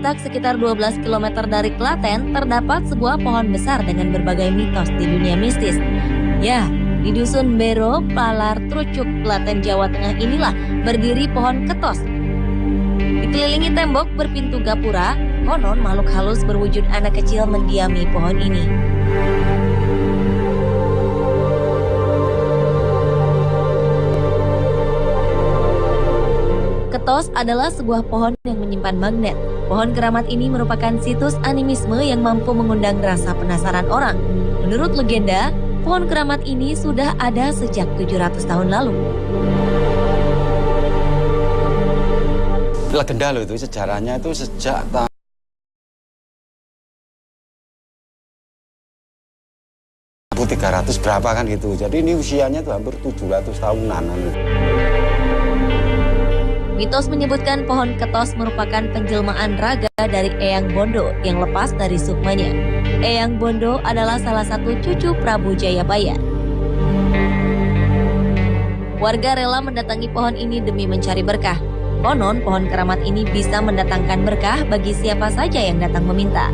terletak sekitar 12 km dari Klaten, terdapat sebuah pohon besar dengan berbagai mitos di dunia mistis. Ya, di Dusun Bero, Palar, Trucuk, Klaten, Jawa Tengah inilah berdiri pohon ketos. Dikelilingi tembok berpintu gapura, konon makhluk halus berwujud anak kecil mendiami pohon ini. Ketos adalah sebuah pohon yang menyimpan magnet. Pohon keramat ini merupakan situs animisme yang mampu mengundang rasa penasaran orang. Menurut legenda, pohon keramat ini sudah ada sejak 700 tahun lalu. Legenda loh itu, sejarahnya itu sejak tahun 1300 berapa kan gitu. Jadi ini usianya tuh hampir 700 tahunan. Mitos menyebutkan pohon ketos merupakan penjelmaan raga dari Eyang Bondo yang lepas dari sukmanya. Eyang Bondo adalah salah satu cucu Prabu Jayabaya. Warga rela mendatangi pohon ini demi mencari berkah. Konon pohon keramat ini bisa mendatangkan berkah bagi siapa saja yang datang meminta.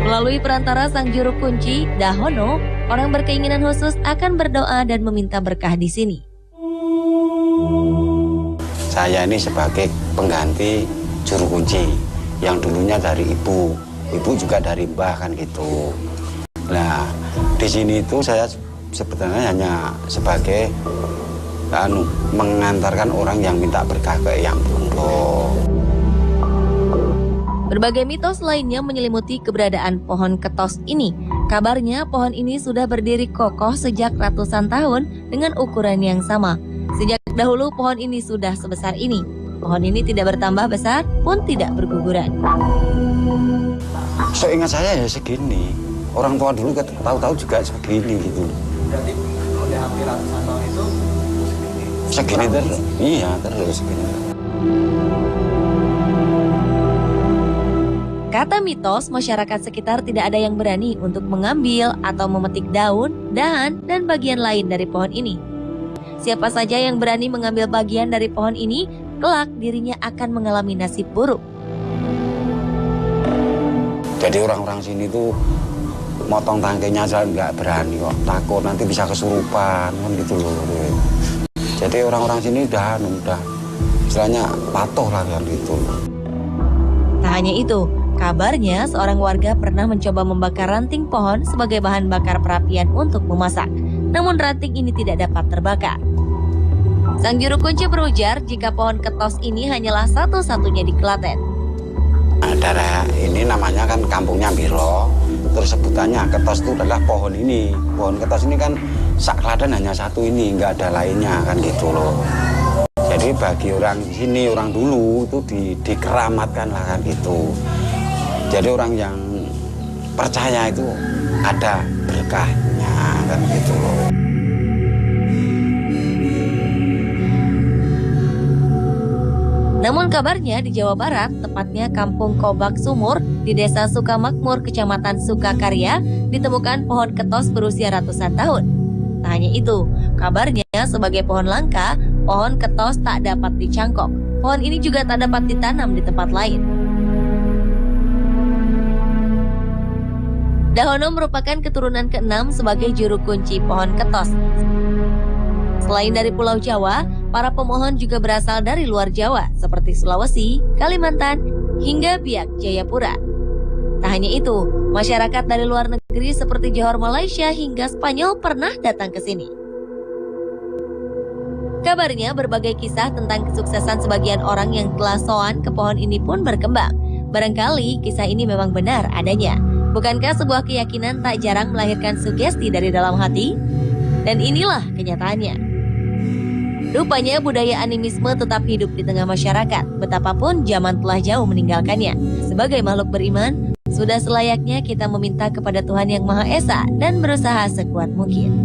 Melalui perantara sang juru kunci, Dahono, orang berkeinginan khusus akan berdoa dan meminta berkah di sini. Saya ini sebagai pengganti juru kunci yang dulunya dari ibu juga dari mbah kan gitu. Nah, di sini itu saya sebetulnya hanya sebagai mengantarkan orang yang minta berkah ke Eyang Bondo. Berbagai mitos lainnya menyelimuti keberadaan pohon ketos ini. Kabarnya pohon ini sudah berdiri kokoh sejak ratusan tahun dengan ukuran yang sama. Sejak dahulu pohon ini sudah sebesar ini. Pohon ini tidak bertambah besar pun tidak berguguran. Seingat saya ya segini. Orang tua dulu tahu-tahu juga segini gitu. Berarti udah hampir ratusan tahun itu segini terus. Iya, terus segini. Kata mitos, masyarakat sekitar tidak ada yang berani untuk mengambil atau memetik daun, dahan, dan bagian lain dari pohon ini. Siapa saja yang berani mengambil bagian dari pohon ini, kelak dirinya akan mengalami nasib buruk. Jadi orang-orang sini tuh motong tangkainya aja nggak berani kok, takut nanti bisa kesurupan kan gitu loh. Jadi orang-orang sini udah istilahnya patuh lah kan gitu. Tak hanya itu, kabarnya seorang warga pernah mencoba membakar ranting pohon sebagai bahan bakar perapian untuk memasak. Namun ranting ini tidak dapat terbakar. Sang juru kunci berujar jika pohon ketos ini hanyalah satu-satunya di Klaten. Nah, daerah ini namanya kan kampungnya Biro, terus sebutannya ketos itu adalah pohon ini. Pohon ketos ini kan sak Klaten hanya satu ini, nggak ada lainnya kan gitu loh. Jadi bagi orang sini, orang dulu itu dikeramatkan lah kan gitu. Jadi orang yang percaya itu ada berkahnya kan gitu loh. Namun kabarnya di Jawa Barat, tepatnya Kampung Kobak Sumur, di Desa Sukamakmur, Kecamatan Sukakarya, ditemukan pohon ketos berusia ratusan tahun. Tak hanya itu, kabarnya sebagai pohon langka, pohon ketos tak dapat dicangkok. Pohon ini juga tak dapat ditanam di tempat lain. Dahono merupakan keturunan ke-6 sebagai juru kunci pohon ketos. Selain dari Pulau Jawa, para pemohon juga berasal dari luar Jawa, seperti Sulawesi, Kalimantan, hingga Biak, Jayapura. Tak hanya itu, masyarakat dari luar negeri seperti Johor Malaysia hingga Spanyol pernah datang ke sini. Kabarnya berbagai kisah tentang kesuksesan sebagian orang yang telah soan ke pohon ini pun berkembang. Barangkali kisah ini memang benar adanya. Bukankah sebuah keyakinan tak jarang melahirkan sugesti dari dalam hati? Dan inilah kenyataannya. Rupanya budaya animisme tetap hidup di tengah masyarakat, betapapun zaman telah jauh meninggalkannya. Sebagai makhluk beriman, sudah selayaknya kita meminta kepada Tuhan Yang Maha Esa dan berusaha sekuat mungkin.